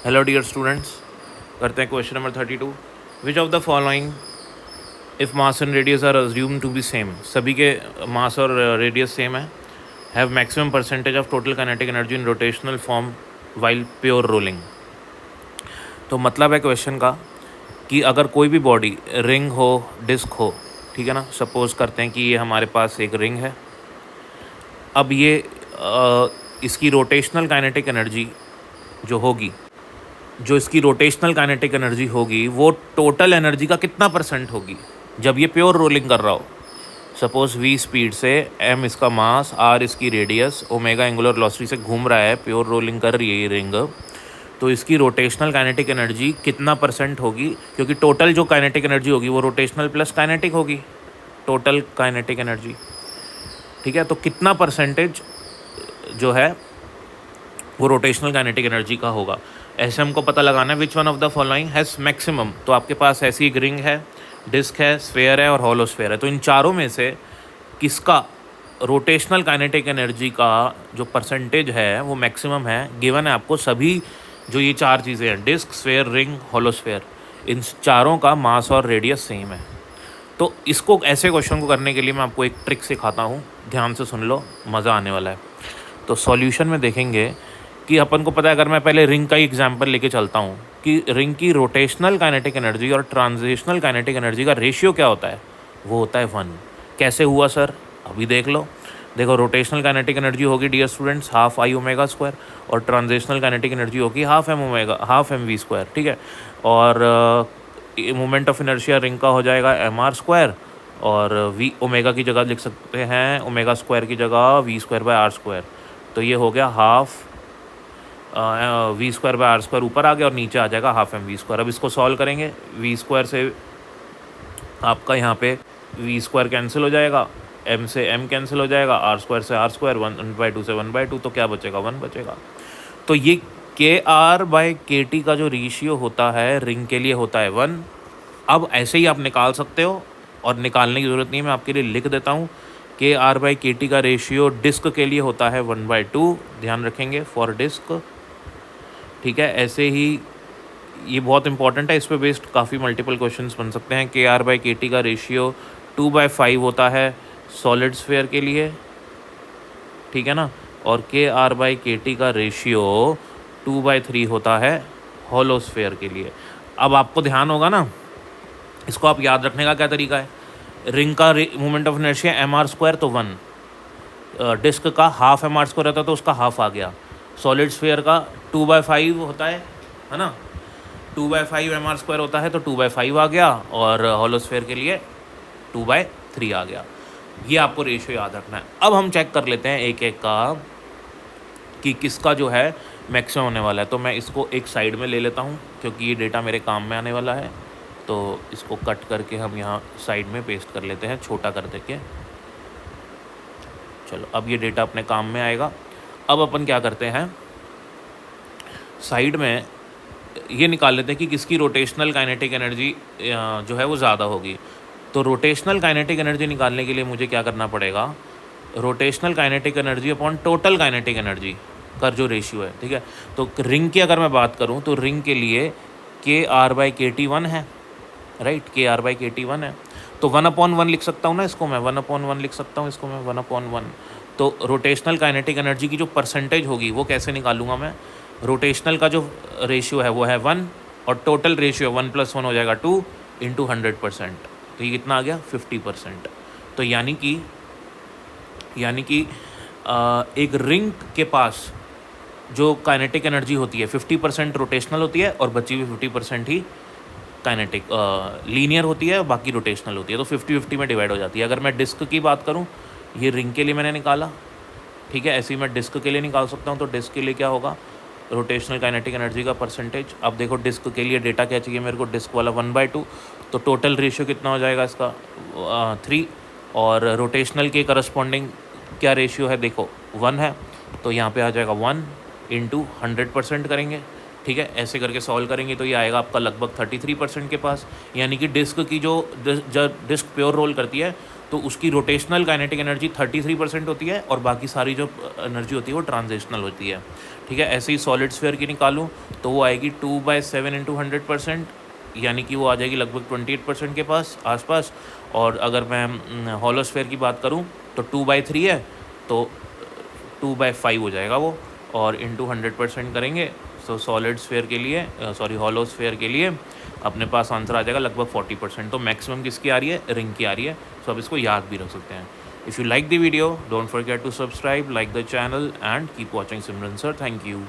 Hello dear students, करते हैं question number 32। Which of the following if mass and radius are assume to be same, सभी के mass और radius same है, have maximum percentage of total kinetic energy in rotational form while pure rolling. तो मतलब है question का कि अगर कोई भी बॉडी रिंग हो, डिस्क हो, ठीक है ना, सपोज करते हैं कि ये हमारे पास एक रिंग है। अब ये इसकी रोटेशनल काइनेटिक एनर्जी जो होगी, जो इसकी रोटेशनल काइनेटिक एनर्जी होगी वो टोटल एनर्जी का कितना परसेंट होगी जब ये प्योर रोलिंग कर रहा हो। सपोज v स्पीड से, m इसका मास, r इसकी रेडियस, ओमेगा एंगुलर वेलोसिटी से घूम रहा है, प्योर रोलिंग कर रही है ये रिंग, तो इसकी रोटेशनल काइनेटिक एनर्जी कितना परसेंट होगी, क्योंकि टोटल जो काइनेटिक एनर्जी होगी वो रोटेशनल प्लस काइनेटिक होगी, टोटल काइनेटिक एनर्जी। ठीक है, तो कितना परसेंटेज जो है वो रोटेशनल काइनेटिक एनर्जी का होगा, ऐसे हमको पता लगाना है। Which one of the following has maximum, तो आपके पास ऐसी एक रिंग है, डिस्क है, स्फेयर है और हॉलो स्फेयर है, तो इन चारों में से किसका रोटेशनल काइनेटिक एनर्जी का जो परसेंटेज है वो मैक्सिमम है। गिवन है आपको सभी जो ये चार चीज़ें हैं, disc, sphere, ring, hollow sphere, इन चारों का मास और रेडियस सेम है। तो इसको, ऐसे क्वेश्चन को करने के लिए मैं आपको एक ट्रिक सिखाता हूँ, ध्यान से सुन लो, मज़ा आने वाला है। तो सॉल्यूशन में देखेंगे कि अपन को पता है, अगर मैं पहले रिंग का ही एग्जांपल लेके चलता हूँ कि रिंग की रोटेशनल काइनेटिक एनर्जी और ट्रांजिशनल काइनेटिक एनर्जी का रेशियो क्या होता है, वो होता है 1। कैसे हुआ सर, अभी देख लो। देखो, रोटेशनल काइनेटिक एनर्जी होगी dear students half I omega square, और ट्रांजिशनल काइनेटिक एनर्जी होगी हाफ एम वी स्क्वायर। ठीक है, और मोमेंट ऑफ इनर्शिया रिंग का हो जाएगा एम आर स्क्वायर, और वी ओमेगा की जगह लिख सकते हैं, ओमेगा स्क्वायर की जगह v square by r square. तो ये हो गया half v square by r square, ऊपर आ गया, और नीचे आ जाएगा हाफ एम वी स्क्वायर। अब इसको सॉल्व करेंगे, वी स्क्वायर से आपका यहाँ पे वी स्क्वायर कैंसिल हो जाएगा, एम से एम कैंसिल हो जाएगा, आर स्क्वायर से आर स्क्वायर, 1/2 से 1/2, तो क्या बचेगा, 1 बचेगा। तो ये के आर बाई के टी का जो रेशियो होता है रिंग के लिए होता है 1। अब ऐसे ही आप निकाल सकते हो, और निकालने की ज़रूरत नहीं है, मैं आपके लिए लिख देता हूँ। के आर बाई के टी का रेशियो डिस्क के लिए होता है 1/2, ध्यान रखेंगे, फॉर डिस्क। ठीक है, ऐसे ही ये बहुत इंपॉर्टेंट है, इस पे बेस्ड काफ़ी मल्टीपल क्वेश्चंस बन सकते हैं। के आर बाई के टी का रेशियो 2/5 होता है सॉलिड स्फेयर के लिए, ठीक है ना, और के आर बाई के टी का रेशियो 2/3 होता है हॉलो स्फेयर के लिए। अब आपको ध्यान होगा ना, इसको आप याद रखने का क्या तरीका है। रिंग का moment of inertia m r square, तो 1, डिस्क का हाफ एम आर स्क्वायर रहता है तो उसका हाफ आ गया, सॉलिड स्फेयर का 2/5 होता है ना, 2/5 एम आर स्क्वायर होता है तो 2/5 आ गया, और हॉलो स्फेयर के लिए 2/3 आ गया। ये आपको रेशियो याद रखना है। अब हम चेक कर लेते हैं एक एक का कि किसका जो है मैक्सिमम होने वाला है। तो मैं इसको एक साइड में ले लेता हूँ, क्योंकि ये डेटा मेरे काम में आने वाला है, तो इसको कट करके हम यहाँ साइड में पेस्ट कर लेते हैं, छोटा कर देके। चलो, अब ये डेटा अपने काम में आएगा। अब अपन क्या करते हैं, साइड में ये निकाल लेते हैं कि किसकी रोटेशनल काइनेटिक एनर्जी जो है वो ज़्यादा होगी। तो रोटेशनल काइनेटिक एनर्जी निकालने के लिए मुझे क्या करना पड़ेगा, rotational kinetic energy upon total kinetic energy का जो रेशियो है। ठीक है, तो रिंग की अगर मैं बात करूं तो रिंग के लिए के आर बाई के टी 1 है, राइट, के आर बाई के टी 1 है, तो 1/1 लिख सकता हूँ ना इसको मैं, 1/1 लिख सकता हूँ इसको मैं, 1/1। तो रोटेशनल काइनेटिक एनर्जी की जो परसेंटेज होगी वो कैसे निकालूंगा मैं, रोटेशनल का जो रेशियो है वो है 1, और टोटल रेशियो 1 + 1 हो जाएगा 2 × 100%, तो ये कितना आ गया, 50%। तो यानी कि एक रिंग के पास जो काइनेटिक एनर्जी होती है 50% रोटेशनल होती है, और बची हुई 50% ही काइनेटिक लीनियर होती है, बाकी रोटेशनल होती है, तो 50-50 में डिवाइड हो जाती है। अगर मैं डिस्क की बात करूं, ये रिंग के लिए मैंने निकाला, ठीक है, ऐसे ही मैं डिस्क के लिए निकाल सकता हूं। तो डिस्क के लिए क्या होगा, रोटेशनल काइनेटिक एनर्जी का परसेंटेज। अब देखो, डिस्क के लिए डेटा क्या चाहिए मेरे को, डिस्क वाला 1/2, तो टोटल रेशियो कितना हो जाएगा इसका 3, और रोटेशनल के करस्पॉन्डिंग क्या रेशियो है, देखो 1 है, तो यहाँ पे आ जाएगा 1 × 100% करेंगे, ठीक है, ऐसे करके सॉल्व करेंगे तो ये आएगा आपका लगभग 33% के पास। यानी कि डिस्क की जो जब डिस्क प्योर रोल करती है तो उसकी रोटेशनल काइनेटिक एनर्जी 33% होती है और बाकी सारी जो एनर्जी होती है वो ट्रांजिशनल होती है। ठीक है, ऐसे ही सॉलिड स्फीयर की निकालूँ तो वो आएगी 2/7 इंटू 100%, यानी कि वो आ जाएगी लगभग 28% के पास आसपास। और अगर मैं हॉलो स्फीयर की बात करूँ तो 2/3 है, तो 2/5 हो जाएगा वो, और इंटू 100% करेंगे तो सॉलिड स्फीयर के लिए हॉलो स्फीयर के लिए अपने पास आंसर आ जाएगा लगभग 40%। तो मैक्सिमम किसकी आ रही है? रिंग की आ रही है। सो आप इसको याद भी रख सकते हैं। If you like the video don't forget to subscribe, like the channel and keep watching Simran sir. Thank you.